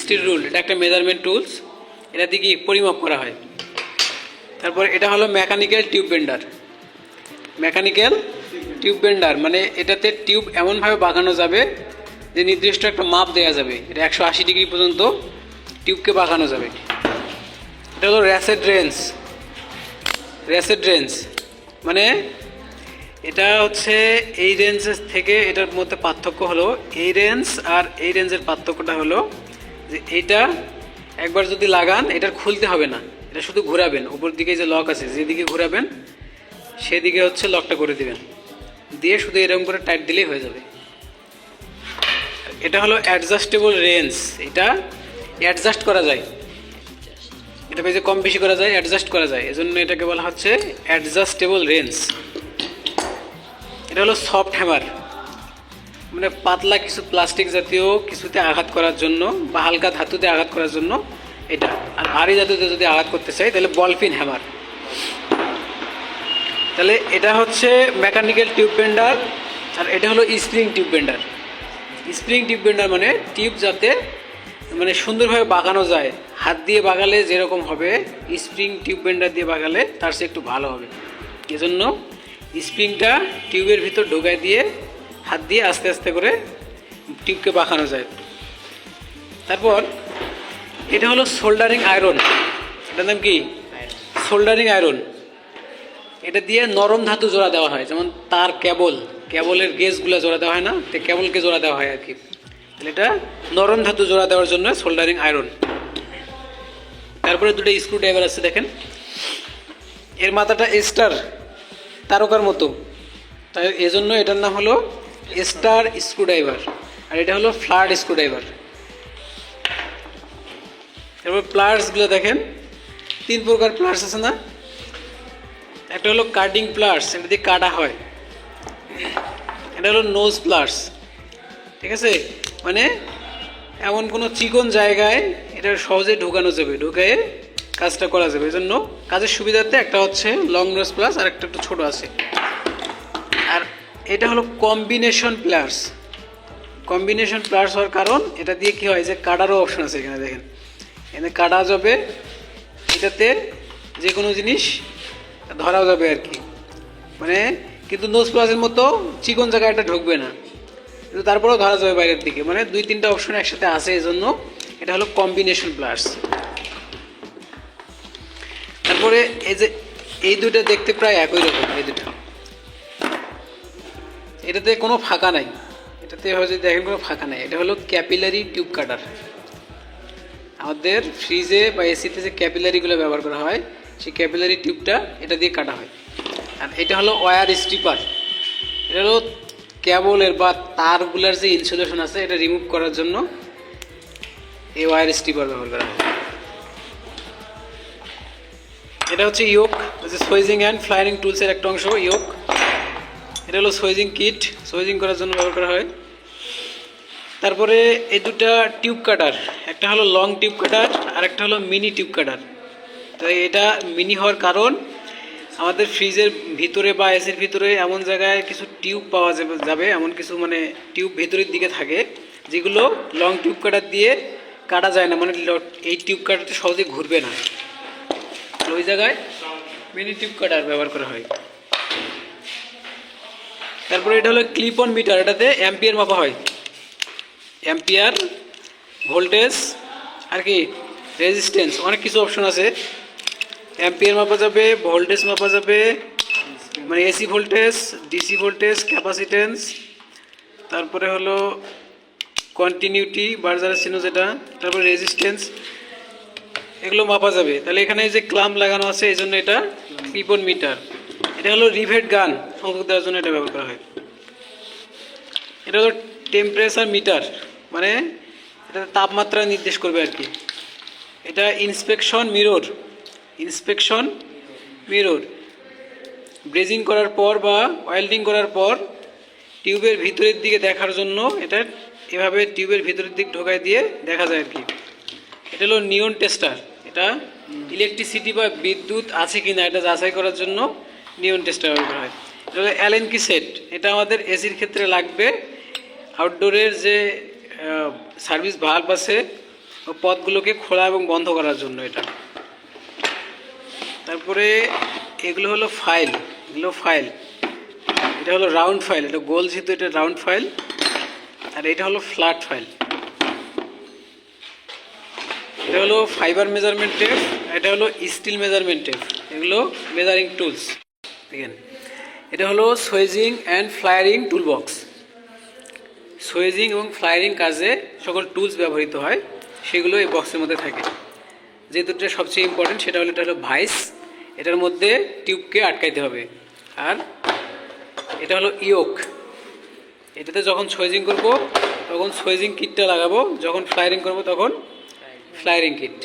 Still rule, এটা একটা measurement tools, এটা দিয়ে কি পরিমাপ করা হয়। তারপর এটা হলো mechanical tube bender. Mechanical tube bender মানে এটাতে টিউব এমনভাবে বাঁকানো যাবে যে নির্দিষ্ট একটা মাপ দেওয়া যাবে, এটা 180 ডিগ্রি পর্যন্ত টিউবকে বাঁকানো যাবে। এটা হলো র্যাসেড রেঞ্জ। র্যাসেড রেঞ্জ মানে এটা হচ্ছে এই রেঞ্জের থেকে এটার মধ্যে পার্থক্য হলো, এই রেঞ্জ আর এই রেঞ্জের পার্থক্যটা হলো যে এইটা একবার যদি লাগান এটার খুলতে হবে না, এটা শুধু ঘোরাবেন, উপর দিকে যে লক আছে যেদিকে ঘোরাবেন সেদিকে হচ্ছে লকটা করে দিবেন, দিয়ে শুধু এরকম করে টাইট দিলেই হয়ে যাবে। এটা হলো অ্যাডজাস্টেবল রেঞ্জ, এটা অ্যাডজাস্ট করা যায়, এটা যে কম বেশি করা যায়, অ্যাডজাস্ট করা যায়, এজন্য এটাকে বলা হচ্ছে অ্যাডজাস্টেবল রেঞ্জ। এটা হলো সফট হ্যামার, মানে পাতলা কিছু প্লাস্টিক জাতীয় কিছুতে আঘাত করার জন্য বা হালকা ধাতুতে আঘাত করার জন্য এটা। আর ভারী ধাতুতে যদি আঘাত করতে চাই তাহলে বলপিন হ্যামার। তাহলে এটা হচ্ছে মেকানিক্যাল টিউব বেন্ডার, আর এটা হলো spring tube bender. Spring tube bender মানে টিউব যাতে মানে সুন্দরভাবে বাগানো যায়, হাত দিয়ে বাগালে যেরকম হবে স্প্রিং টিউব বেন্ডার দিয়ে বাগালে তার চেয়ে একটু ভালো হবে। এজন্য স্প্রিংটা টিউবের ভিতর ঢোকায় দিয়ে হাত দিয়ে আস্তে আস্তে করে টিউবকে বাঁকানো যায়। তারপর এটা হলো সোল্ডারিং আয়রন, এটার নাম কি সোল্ডারিং আয়রন। এটা দিয়ে নরম ধাতু জোড়া দেওয়া হয়, যেমন তার কেবলের গেজগুলো জোড়া দেওয়া হয় না, তো কেবলকে জোড়া দেওয়া হয় আর কি। তাহলে এটা নরম ধাতু জোড়া দেওয়ার জন্য সোল্ডারিং আয়রন। তারপরে দুটো স্ক্রু ড্রাইভার আছে দেখেন, এর মাথাটা স্টার তারকার মতো, তাই এজন্য এটার নাম হলো স্টার স্ক্রুড্রাইভার, আর এটা হলো ফ্ল্যাট স্ক্রুড্রাইভার। তারপর প্লার্সগুলো দেখেন, 3 প্রকার প্লার্স আছে না, একটা হলো কাটিং প্লার্স, এটা দিয়ে কাটা হয়। এটা হলো নোজ প্লার্স, ঠিক আছে, মানে এমন কোনো চিকন জায়গায় এটা সহজে ঢোকানো যাবে, ঢুকিয়ে কাজটা করা যাবে। এই জন্য কাজের সুবিধার্থে একটা হচ্ছে লং নোজ প্লাস আর একটা একটু ছোটো আছে। আর এটা হলো কম্বিনেশন প্লার্স। কম্বিনেশন প্লার্স হওয়ার কারণ এটা দিয়ে কি হয় যে কাটারও অপশন আছে, এখানে দেখেন, এখানে কাটা যাবে, এটাতে যে কোনো জিনিস ধরাও যাবে আর কি, মানে কিন্তু নোজ প্লাসের মতো চিকন জায়গায় এটা ঢুকবে না, কিন্তু তারপরেও ধরা যাবে বাইরের দিকে, মানে 2-3টা অপশন একসাথে আছে, এই জন্য এটা হলো কম্বিনেশন প্লার্স। তারপরে এই যে এই দুটো দেখতে প্রায় একই রকম, এই দুটো, এটাতে কোনো ফাঁকা নাই, এটাতে হচ্ছে দেখেন কোনো ফাঁকা নাই। এটা হলো ক্যাপিলারি টিউব কাটার। আমাদের ফ্রিজে বা এসিতে যে ক্যাপিলারিগুলো ব্যবহার করা হয় সেই ক্যাপিলারি টিউবটা এটা দিয়ে কাটা হয়। আর এটা হলো ওয়্যার স্ট্রিপার, এটা হলো কেবলের বা তারগুলার যে ইনসুলেশন আছে এটা রিমুভ করার জন্য এই ওয়্যার স্ট্রিপার ব্যবহার করা হয়। এটা হচ্ছে ইয়োক, যে সুইজিং অ্যান্ড ফ্লায়ারিং টুলসের একটা অংশ ইয়োক। এটা হলো সুইজিং কিট, সুইজিং করার জন্য ব্যবহার করা হয়। তারপরে এই দুটা টিউব কাটার, একটা হলো লং টিউব কাটার আর একটা হলো মিনি টিউব কাটার। তো এটা মিনি হওয়ার কারণ আমাদের ফ্রিজের ভিতরে বা এসির ভিতরে এমন জায়গায় কিছু টিউব পাওয়া যাবে, এমন কিছু মানে টিউব ভেতরের দিকে থাকে যেগুলো লং টিউব কাটার দিয়ে কাটা যায় না, মানে এই টিউব কাটারটা সহজে ঘুরবে না, ওই জায়গায় মিনি টিউব কাটার ব্যবহার করা হয়। তারপরে এটা হলো ক্লিপ অন মিটার, এটাতে অ্যাম্পিয়ার মাপা হয়, অ্যাম্পিয়ার, ভোল্টেজ আর কি রেজিস্ট্যান্স, অনেক কিছু অপশন আছে। অ্যাম্পিয়ার মাপা যাবে, ভোল্টেজ মাপা যাবে, মানে AC voltage, DC voltage, capacitance, তারপরে হলো কন্টিনিউটি বার্জারের চিহ্ন যেটা, তারপরে রেজিস্ট্যান্স, এগুলো মাপা যাবে। তাহলে এখানে যে ক্লাম্প লাগানো আছে এই জন্য এটা ক্লিপ অন মিটার। এটা হলো রিভেট গান সংযোগ দেওয়ার জন্য এটা ব্যবহার করা হয়। এটা হলো টেম্পারেচার মিটার, মানে এটা তাপমাত্রা নির্দেশ করবে আর কি। এটা ইন্সপেকশন মিরর, ইন্সপেকশন মিরর, ব্রেজিং করার পর বা ওয়েল্ডিং করার পর টিউবের ভিতরের দিকে দেখার জন্য এটা এভাবে টিউবের ভিতরের দিক ঢোকায় দিয়ে দেখা যায় আর কি। এটা হলো নিয়ন টেস্টার, এটা ইলেকট্রিসিটি বা বিদ্যুৎ আছে কিনা এটা যাচাই করার জন্য নিয়ন টেস্টার ব্যবহার করা হয়। এটা হলো অ্যালেন কি সেট, এটা আমাদের এসির ক্ষেত্রে লাগবে। আউটডোরের যে সার্ভিস ভাল্ব আছে ও পথগুলোকে খোলা এবং বন্ধ করার জন্য এটা। তারপরে এগুলো হলো ফাইল, এগুলো ফাইল। এটা হলো রাউন্ড ফাইল, এটা গোল যেহেতু এটা রাউন্ড ফাইল। আর এটা হলো ফ্ল্যাট ফাইল। এটা হলো ফাইবার মেজারমেন্ট টেপ, এটা হলো স্টিল মেজারমেন্ট টেপ। এগুলো মেজারিং টুলস। দেখেন, এটা হলো সোয়েজিং অ্যান্ড ফ্লায়ারিং টুলবক্স। সোয়েজিং এবং ফ্লায়ারিং কাজে সকল টুলস ব্যবহৃত হয়, সেগুলো এই বক্সের মধ্যে থাকে। যে দুটো সবচেয়ে ইম্পর্টেন্ট সেটা হলো, এটা হলো ভাইস, এটার মধ্যে টিউবকে আটকাইতে হবে। আর এটা হলো ইয়োক, এটাতে যখন সোয়েজিং করব তখন সোয়েজিং কিটটা লাগাবো, যখন ফ্লায়ারিং করব তখন ফ্লায়ারিং কিট।